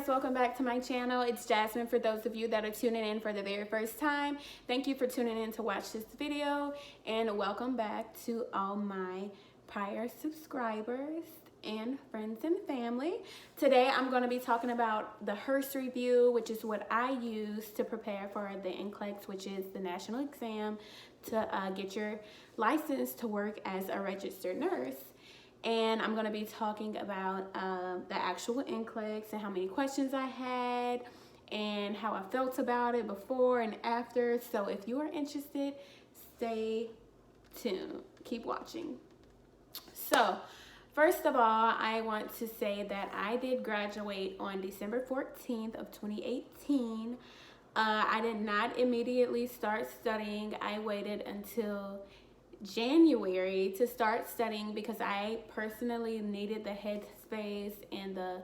guys, welcome back to my channel. It's Jasmine for those of you that are tuning in for the very first time. Thank you for tuning in to watch this video, and welcome back to all my prior subscribers and friends and family. Today I'm going to be talking about the Hurst review, which is what I use to prepare for the NCLEX, which is the national exam to get your license to work as a registered nurse. And I'm going to be talking about the actual NCLEX and how many questions I had and how I felt about it before and after. So if you are interested, stay tuned. Keep watching. So first of all, I want to say that I did graduate on December 14th of 2018. I did not immediately start studying. I waited until January to start studying because I personally needed the headspace and the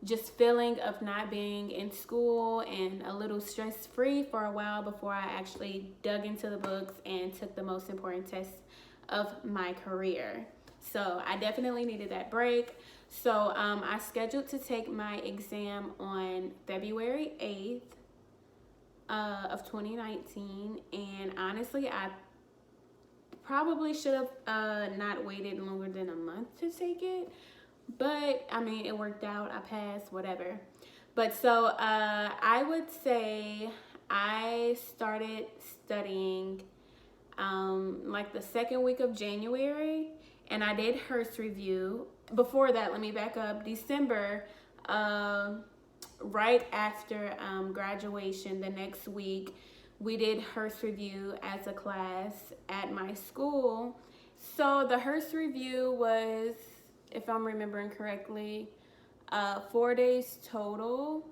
just feeling of not being in school and a little stress-free for a while before I actually dug into the books and took the most important test of my career. So I definitely needed that break. So I scheduled to take my exam on February 8th of 2019, and honestly I probably should have not waited longer than a month to take it, but I mean, it worked out. I passed, whatever. But so I would say I started studying like the second week of January, and I did Hurst review. Before that, let me back up. December, right after graduation, the next week, we did Hurst review as a class at my school. So the Hurst review was, if I'm remembering correctly, 4 days total.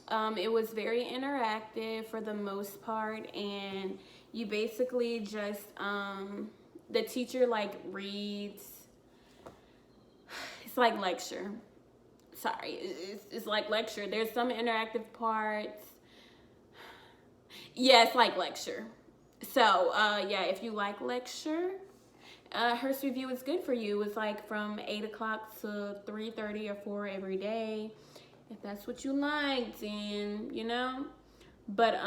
It was very interactive for the most part, and you basically just, the teacher like reads, it's like lecture. Sorry, it's like lecture. There's some interactive parts. Yeah, it's like lecture. So, yeah, if you like lecture, Hurst review is good for you. It's like from 8 o'clock to 3:30 or 4 every day. If that's what you like, then, you know. But,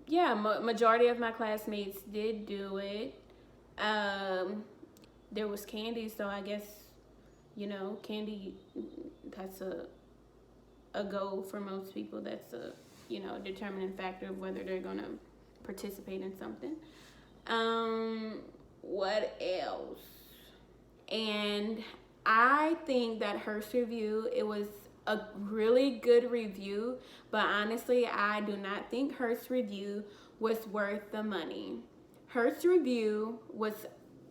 yeah, majority of my classmates did do it. There was candy, so I guess, you know, candy, that's a goal for most people. That's a, you know, determining factor of whether they're gonna participate in something. What else? And I think that Hurst review, it was a really good review, but honestly, I do not think Hurst review was worth the money. Hurst review was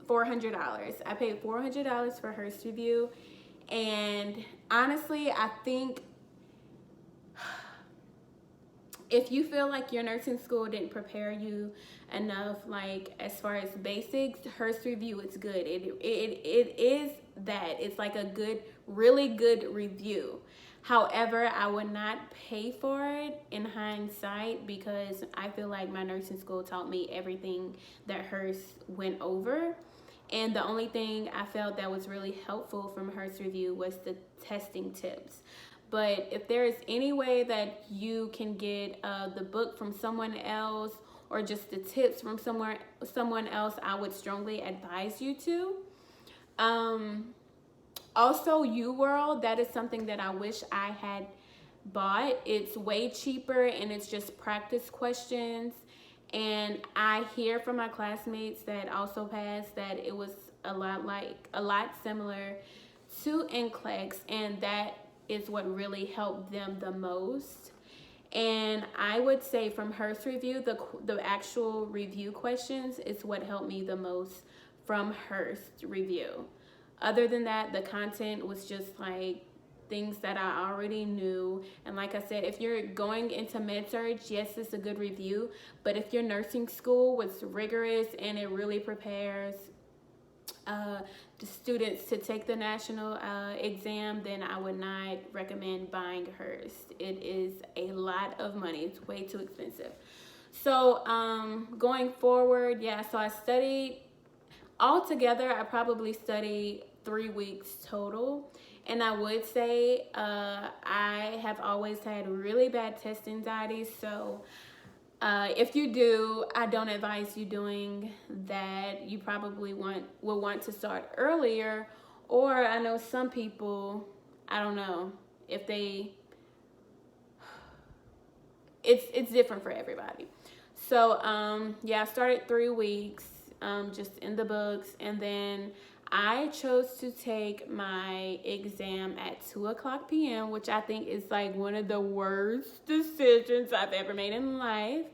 $400. I paid $400 for Hurst review, and honestly, I think if you feel like your nursing school didn't prepare you enough, like as far as basics, Hurst review is good. It is that. It's like a good, really good review. However, I would not pay for it in hindsight because I feel like my nursing school taught me everything that Hurst went over. And the only thing I felt that was really helpful from Hurst review was the testing tips. But if there is any way that you can get the book from someone else or just the tips from someone else, I would strongly advise you to. Also, uworld, that is something that I wish I had bought. It's way cheaper, and it's just practice questions. And I hear from my classmates that also passed that it was a lot similar to NCLEX, and that is what really helped them the most. And I would say from Hurst review, the actual review questions is what helped me the most from Hurst review. Other than that, the content was just like things that I already knew. And like I said, if you're going into med-surg, yes, it's a good review. But if your nursing school was rigorous and it really prepares the students to take the national exam, then I would not recommend buying Hurst. It is a lot of money. It's way too expensive. So going forward, yeah, so I studied altogether. I probably studied 3 weeks total. And I would say I have always had really bad test anxiety. So if you do, I don't advise you doing that. You probably will want to start earlier. Or I know some people, I don't know if they, it's different for everybody. So yeah, I started 3 weeks just in the books, and then I chose to take my exam at 2:00 p.m., which I think is like one of the worst decisions I've ever made in life.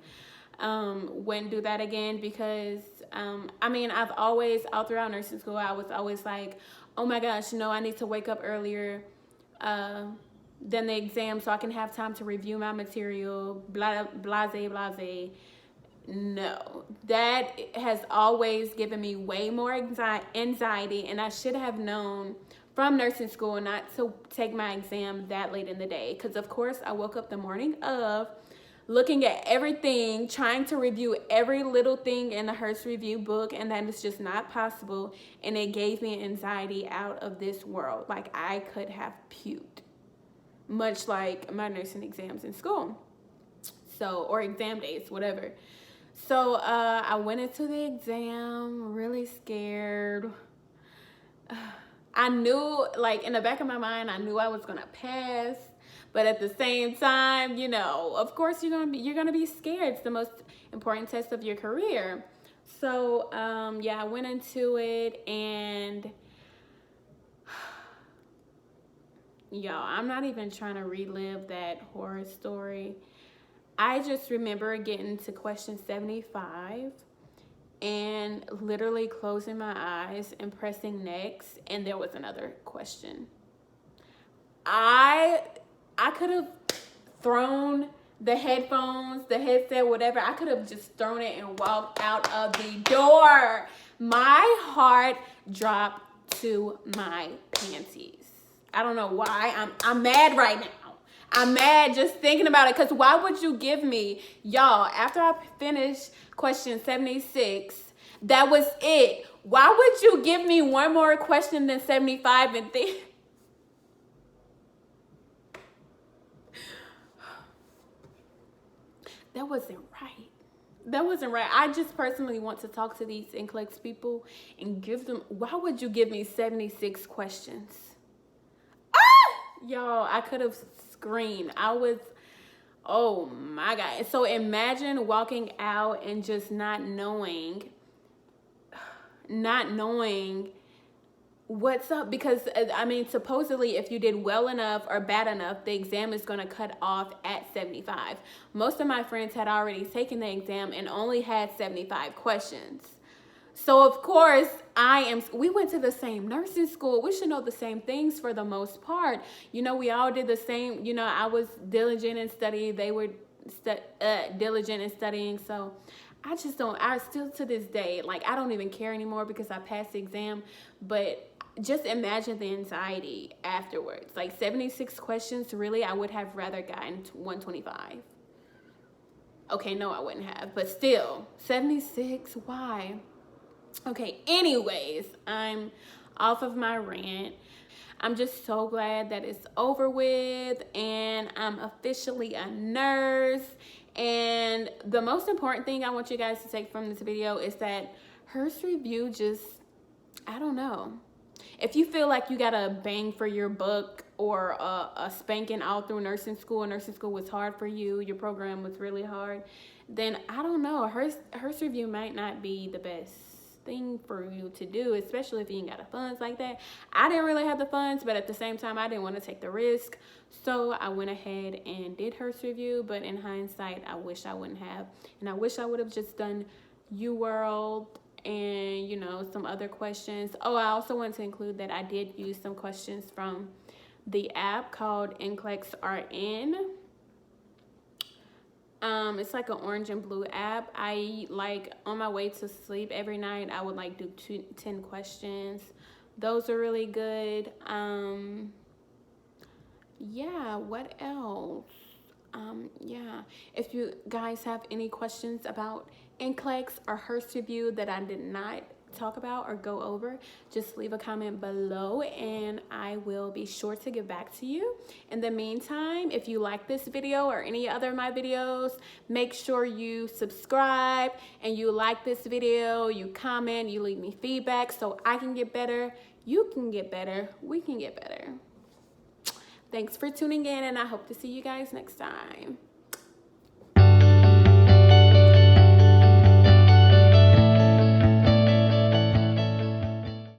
Wouldn't do that again because I mean, I've always, all throughout nursing school, I was always like, oh my gosh, no, I need to wake up earlier than the exam so I can have time to review my material, blah, blase, blase. No, that has always given me way more anxiety, and I should have known from nursing school not to take my exam that late in the day, because of course I woke up the morning of looking at everything, trying to review every little thing in the Hurst review book, and that is just not possible, and it gave me anxiety out of this world. Like, I could have puked, much like my nursing exams in school, so, or exam days, whatever. So I went into the exam really scared. I knew, like, in the back of my mind, I knew I was gonna pass, but at the same time, you know, of course you're gonna be scared. It's the most important test of your career. So yeah, I went into it, and y'all, I'm not even trying to relive that horror story. I just remember getting to question 75 and literally closing my eyes and pressing next, and there was another question. I could have thrown the headphones, the headset, whatever. I could have just thrown it and walked out of the door. My heart dropped to my panties. I don't know why. I'm mad right now. I'm mad just thinking about it, because why would you give me, y'all, after I finished question 76, that was it. Why would you give me one more question than 75 and think? That wasn't right. That wasn't right. I just personally want to talk to these NCLEX people and give them, why would you give me 76 questions? Y'all, I could have screamed. I was, oh my God. So imagine walking out and just not knowing what's up, because I mean, supposedly if you did well enough or bad enough, the exam is going to cut off at 75. Most of my friends had already taken the exam and only had 75 questions. So of course we went to the same nursing school. We should know the same things for the most part. You know, we all did the same. You know, I was diligent in studying. They were diligent in studying. So I still to this day, like, I don't even care anymore because I passed the exam. But just imagine the anxiety afterwards. Like, 76 questions, really, I would have rather gotten 125. Okay, no, I wouldn't have. But still, 76, why? Okay, anyways, I'm off of my rant. I'm just so glad that it's over with, and I'm officially a nurse. And the most important thing I want you guys to take from this video is that Hurst review just, I don't know. If you feel like you got a bang for your buck or a spanking all through nursing school was hard for you, your program was really hard, then I don't know, Hurst review might not be the best thing for you to do, especially if you ain't got the funds like that. I didn't really have the funds, but at the same time, I didn't want to take the risk. So I went ahead and did Hurst review, but in hindsight, I wish I wouldn't have. And I wish I would have just done uworld and, you know, some other questions. Oh, I also want to include that I did use some questions from the app called NCLEX RN. It's like an orange and blue app. I, like, on my way to sleep every night, I would like do 10 questions. Those are really good. Yeah, what else? Yeah, if you guys have any questions about NCLEX or Hurst review that I did not talk about or go over, just leave a comment below and I will be sure to get back to you. In the meantime, if you like this video or any other of my videos, make sure you subscribe and you like this video, you comment, you leave me feedback so I can get better, you can get better, we can get better. Thanks for tuning in and I hope to see you guys next time.